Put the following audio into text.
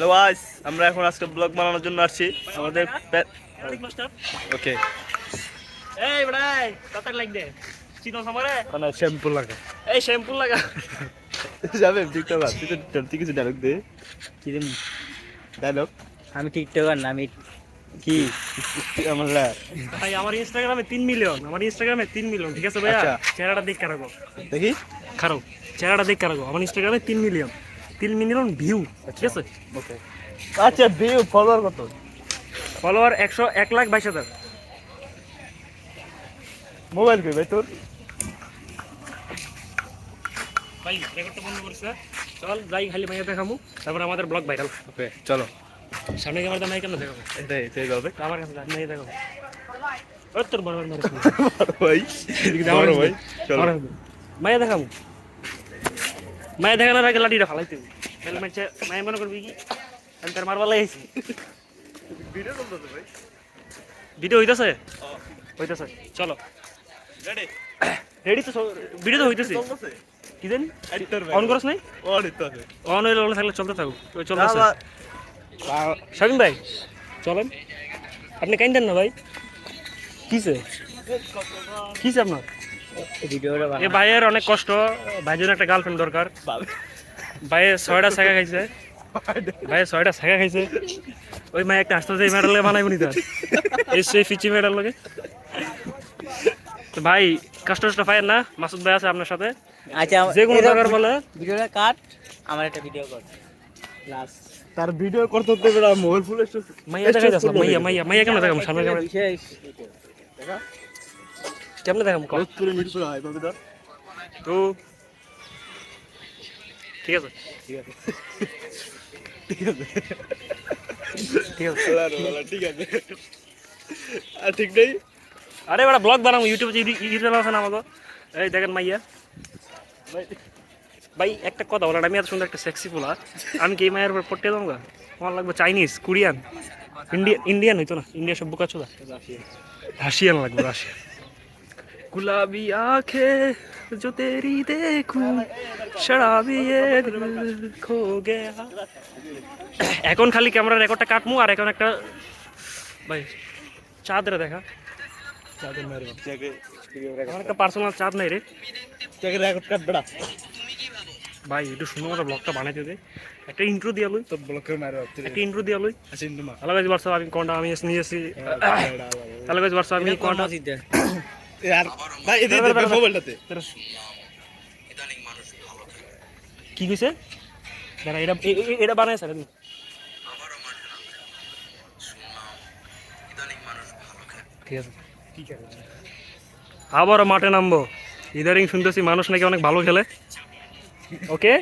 Hello guys, আমরা এখন আজকে ব্লগ বানানোর জন্য আসছি আমাদের ওকে। এই ভাই কত লাগবে চিনো আমারে কোন শ্যাম্পু লাগা? এই শ্যাম্পু লাগা যাবে টিকটক তুই তো তুই কিছু ডায়লগ দে। কি রে ডায়লগ আমি টিকটকার না আমি কি আমার ভাই আমার ইনস্টাগ্রামে 3 মিলিয়ন ঠিক আছে ভাইয়া আচ্ছা। চেহারাটা দেখ রাখো দেখি খারাপ চেহারাটা দেখ রাখো আমার ইনস্টাগ্রামে 3 মিলিয়ন ভিউ ঠিক আছে ওকে। আচ্ছা ভিউ ফলোয়ার কত? ফলোয়ার 1,22,000 মোবাইল কই ভাই তোর? ভাই রেকর্ডটা বন্ধ করিস না চল যাই খালি মাইয়া দেখামু তারপর আমাদের ব্লগ ভাইরাল ওকে চলো। সামনে ক্যামেরাতে মাইয়া কেন দেখাবো এটাই যাবে আমার কাছে মাইয়া দেখাবো ওই তোর বড় মাইয়া ভাই। বড় ভাই চলো মাইয়া দেখামু মাইয়া দেখানোর আগে লাঠিটা ফালাইতে তাহলে মাইয়া মনে করবি কি আমি তার মারবার লাগাইছি ভিডিও করতেছ ভাই? ভিডিও হইতাছে হইতাছে চলো রেডি রেডি তো ভিডিও তো হইতাছে চলতেছে কি জানি এডিটর ভাই অন করছ নাই অন হইতাছে। অন হইলে থাকলে চলতে থাকুক চলতেছে শামিম ভাই চলেন আপনি কাইন দেন না ভাই কিসে কিসে আপনার এ ভাইয়ের অনেক কষ্ট ভাইয়ের জন্য একটা গার্লফ্রেন্ড দরকার ভাইয়ের 6টা ছাগা খাইছে ওই মাই একটা আসতে মেডাল বানাইব নি তার এই সেই ফিচি মেডাল লাগে তো ভাই কষ্ট পায় না মাসুদ ভাই আছে আপনার সাথে আচ্ছা যে কোনো দরকার বলে ভিডিওটা কাট আমার একটা ভিডিও কর লাস্ট তার ভিডিও করতে হতে বেড়া মোবাইল ফুল স্টোর মাইয়া দেখাই যাস না মাইয়া কেমন দেখাম সামনে ক্যামেরা বিশেষ কেমনে দেখাম কল পুরো মিট পুরো হাই পাবে তো। তো ঠিক আছে ঠিক আছে ঠিক আছে ঠিক আছে আর ঠিক নেই। আরে বড় ব্লগ বানাবো ইউটিউবে আছে না আমাকে এই দেখেন মাইয়া ভাই একটা কথা বলার আমি এত সুন্দর একটা সেক্সি ফুলা আমি কি এই মায়ের উপর পড়তে দেবো আমার লাগবে চাইনিজ কোরিয়ান ইন্ডিয়ান হইতো না ইন্ডিয়া সব বুকা ছোদা রাশিয়ান লাগবে রাশিয়ান गुलाबी आंखें जो तेरी देखूं शराबी ये दिल खो गया এখন খালি ক্যামেরা রেকর্ডটা কাটমু আর এখন একটা ভাই চাঁদরে দেখা চাঁদের মেরে চেকে আমার একটা পার্সোনাল চাঁদ নাই রে চেকে রেকর্ড কাট বেড়া ভাই একটু সুন্দর মতো ব্লগটা বানাইতে দে একটা ইন্ট্রো দিয়া লই তো ব্লকের মেরে একটা ইন্ট্রো দিয়া লই আসেন তোমা হ্যালো গাইস হোয়াটসঅ্যাপ আমি কোনটা আমি নিয়েছি হ্যালো গাইস হোয়াটসঅ্যাপ আমি কোনটা यार ভাই এদিকে দে মোবাইলটাতে কি কইছে দাঁড়া এটা বানায় স্যার ঠিক আছে আবারও মাঠে নামবো ইদারিং শুনতেছি মানুষ নাকি অনেক ভালো খেলে ওকে